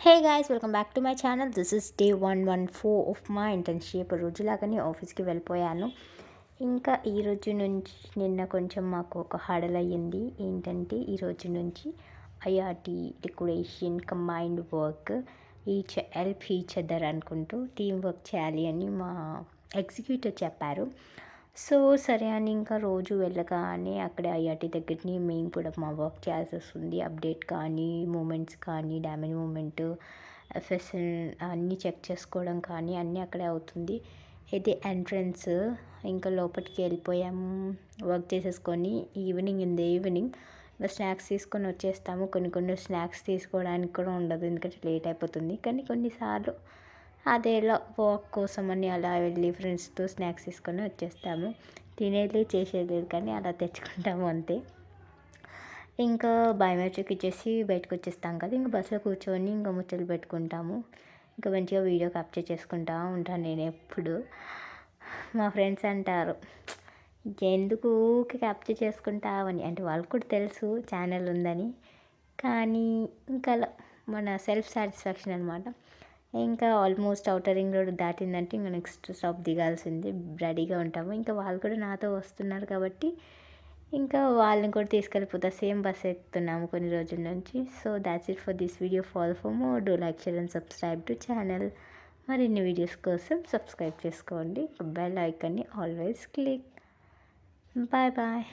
Hey guys, welcome back to my channel. This is day 114 of మా internship. రోజులాగానే ఆఫీస్కి వెళ్ళిపోయాను. ఇంకా ఈరోజు నుంచి నిన్న కొంచెం మాకు ఒక హడల్ అయ్యింది. ఏంటంటే ఈరోజు నుంచి IRT decoration combined work each help each other అనుకుంటూ టీం వర్క్ చేయాలి అని మా ఎగ్జిక్యూటివ్ చెప్పారు. సో సరే అని ఇంకా రోజు వెళ్ళగానే అక్కడే ఐఆర్టీ దగ్గరని మేము కూడా మా వర్క్ చేయాల్సి వస్తుంది. అప్డేట్ కానీ మూమెంట్స్ కానీ డ్యామేజ్ మూమెంట్ ఎఫ్ఎస్ఎల్ అన్నీ చెక్ చేసుకోవడం కానీ అన్నీ అక్కడే అవుతుంది. ఇది ఎంట్రన్స్. ఇంకా లోపలికి వెళ్ళిపోయాము వర్క్ చేసేసుకొని. ఈవినింగ్ ఇంకా స్నాక్స్ తీసుకొని వచ్చేస్తాము. కొన్ని స్నాక్స్ తీసుకోవడానికి కూడా ఉండదు, ఎందుకంటే లేట్ అయిపోతుంది. కానీ కొన్నిసార్లు అదేలా వాక్ కోసం అని అలా వెళ్ళి ఫ్రెండ్స్తో స్నాక్స్ తీసుకొని వచ్చేస్తాము. తినేది చేసేది లేదు, కానీ అలా తెచ్చుకుంటాము అంతే. ఇంకా బయోమెట్రిక్ ఇచ్చేసి బయటకు వచ్చేస్తాం కదా, ఇంకా బస్సులో కూర్చొని ఇంకా ముచ్చట్లు పెట్టుకుంటాము. ఇంకా మంచిగా వీడియో క్యాప్చర్ చేసుకుంటూ ఉంటాను నేను ఎప్పుడు. మా ఫ్రెండ్స్ అంటారు, ఎందుకు ఊరికే క్యాప్చర్ చేసుకుంటావని. అంటే వాళ్ళకు కూడా తెలుసు ఛానల్ ఉందని, కానీ ఇంకా మన సెల్ఫ్ సాటిస్ఫాక్షన్ అనమాట. ఇంకా ఆల్మోస్ట్ ఔటర్ రింగ్ రోడ్ దాటిందంటే ఇంకా నెక్స్ట్ స్టాప్ దిగాల్సింది. రెడీగా ఉంటాము. ఇంకా వాళ్ళు కూడా నాతో వస్తున్నారు కాబట్టి ఇంకా వాళ్ళని కూడా తీసుకెళ్ళిపోతా. సేమ్ బస్ ఎక్కుతున్నాము కొన్ని రోజుల నుంచి. So that's it for this video. Follow for more, do like, share and subscribe to channel. మరిన్ని వీడియోస్ కోసం సబ్స్క్రైబ్ చేసుకోండి. బెల్ ఐకాన్ని ఆల్వేస్ క్లిక్. Bye bye.